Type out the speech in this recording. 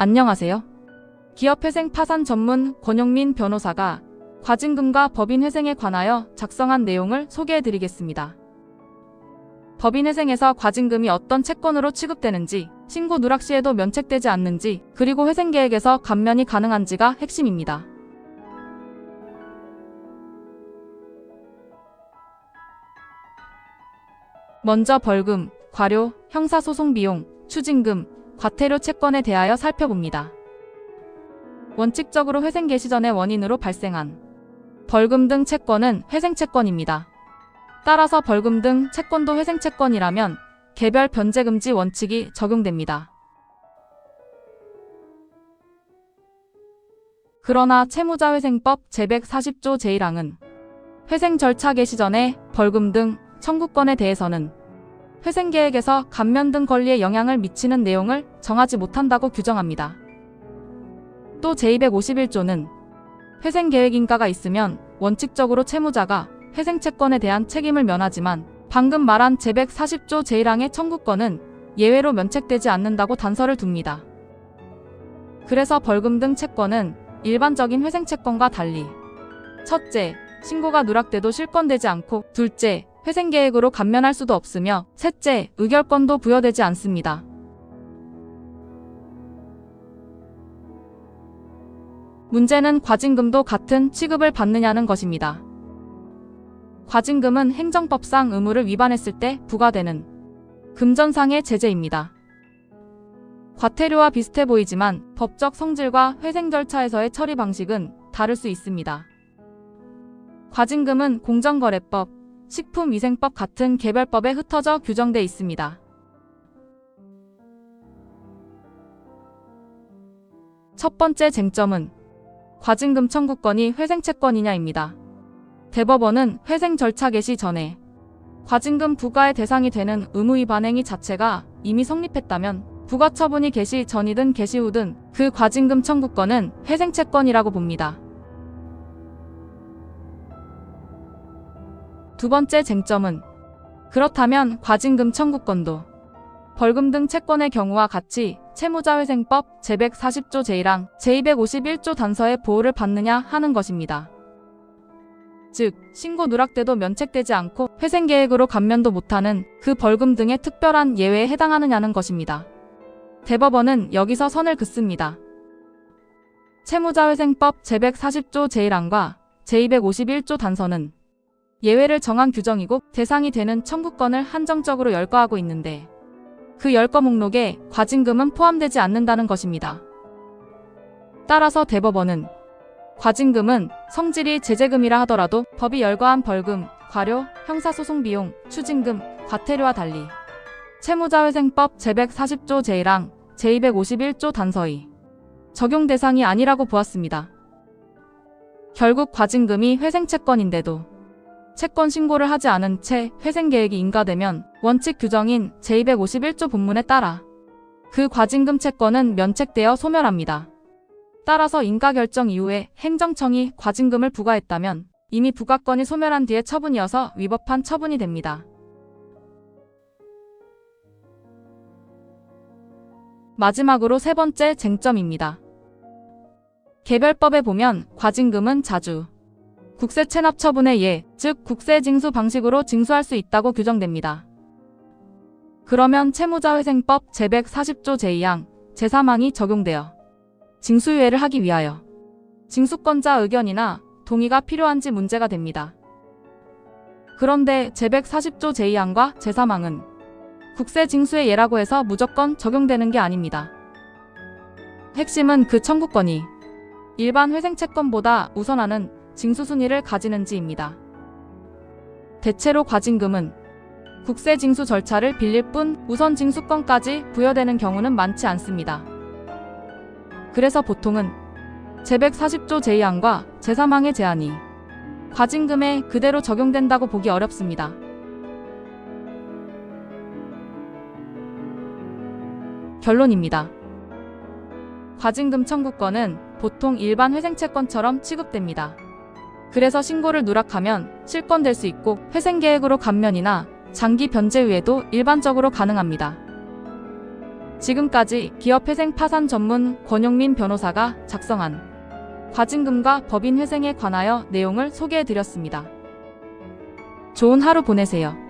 안녕하세요. 기업회생 파산 전문 권영민 변호사가 과징금과 법인회생에 관하여 작성한 내용을 소개해드리겠습니다. 법인회생에서 과징금이 어떤 채권으로 취급되는지, 신고 누락 시에도 면책되지 않는지, 그리고 회생계획에서 감면이 가능한지가 핵심입니다. 먼저 벌금, 과료, 형사소송 비용, 추징금, 과태료 채권에 대하여 살펴봅니다. 원칙적으로 회생 개시 전의 원인으로 발생한 벌금 등 채권은 회생채권입니다. 따라서 벌금 등 채권도 회생채권이라면 개별 변제금지 원칙이 적용됩니다. 그러나 채무자회생법 제140조 제1항은 회생 절차 개시 전에 벌금 등 청구권에 대해서는 회생계획에서 감면 등 권리에 영향을 미치는 내용을 정하지 못한다고 규정합니다. 또 제251조는 회생계획인가가 있으면 원칙적으로 채무자가 회생채권에 대한 책임을 면하지만 방금 말한 제140조 제1항의 청구권은 예외로 면책되지 않는다고 단서를 둡니다. 그래서 벌금 등 채권은 일반적인 회생채권과 달리 첫째, 신고가 누락돼도 실권되지 않고 둘째, 회생계획으로 감면할 수도 없으며 셋째, 의결권도 부여되지 않습니다. 문제는 과징금도 같은 취급을 받느냐는 것입니다. 과징금은 행정법상 의무를 위반했을 때 부과되는 금전상의 제재입니다. 과태료와 비슷해 보이지만 법적 성질과 회생 절차에서의 처리 방식은 다를 수 있습니다. 과징금은 공정거래법, 식품위생법 같은 개별법에 흩어져 규정돼 있습니다. 첫 번째 쟁점은 과징금 청구권이 회생채권이냐입니다. 대법원은 회생 절차 개시 전에 과징금 부과의 대상이 되는 의무위반 행위 자체가 이미 성립했다면 부과 처분이 개시 전이든 개시 후든 그 과징금 청구권은 회생채권이라고 봅니다. 두 번째 쟁점은 그렇다면 과징금 청구권도 벌금 등 채권의 경우와 같이 채무자회생법 제140조 제1항, 제251조 단서의 보호를 받느냐 하는 것입니다. 즉, 신고 누락돼도 면책되지 않고 회생계획으로 감면도 못하는 그 벌금 등의 특별한 예외에 해당하느냐는 것입니다. 대법원은 여기서 선을 긋습니다. 채무자회생법 제140조 제1항과 제251조 단서는 예외를 정한 규정이고 대상이 되는 청구권을 한정적으로 열거하고 있는데 그 열거 목록에 과징금은 포함되지 않는다는 것입니다. 따라서 대법원은 과징금은 성질이 제재금이라 하더라도 법이 열거한 벌금, 과료, 형사소송 비용, 추징금, 과태료와 달리 채무자회생법 제140조 제1항, 제251조 단서의 적용 대상이 아니라고 보았습니다. 결국 과징금이 회생채권인데도 채권 신고를 하지 않은 채 회생계획이 인가되면 원칙 규정인 제251조 본문에 따라 그 과징금 채권은 면책되어 소멸합니다. 따라서 인가결정 이후에 행정청이 과징금을 부과했다면 이미 부과권이 소멸한 뒤에 처분이어서 위법한 처분이 됩니다. 마지막으로 세 번째 쟁점입니다. 개별법에 보면 과징금은 자주 국세 체납 처분의 예, 즉 국세 징수 방식으로 징수할 수 있다고 규정됩니다. 그러면 채무자회생법 제140조 제2항, 제3항이 적용되어 징수유예를 하기 위하여 징수권자 의견이나 동의가 필요한지 문제가 됩니다. 그런데 제140조 제2항과 제3항은 국세 징수의 예라고 해서 무조건 적용되는 게 아닙니다. 핵심은 그 청구권이 일반 회생채권보다 우선하는 징수순위를 가지는지입니다. 대체로 과징금은 국세 징수 절차를 빌릴 뿐 우선 징수권까지 부여되는 경우는 많지 않습니다. 그래서 보통은 제140조 제2항과 제3항의 제한이 과징금에 그대로 적용된다고 보기 어렵습니다. 결론입니다. 과징금 청구권은 보통 일반 회생채권처럼 취급됩니다. 그래서 신고를 누락하면 실권될 수 있고 회생계획으로 감면이나 장기 변제유예도 일반적으로 가능합니다. 지금까지 기업회생 파산 전문 권용민 변호사가 작성한 과징금과 법인회생에 관하여 내용을 소개해드렸습니다. 좋은 하루 보내세요.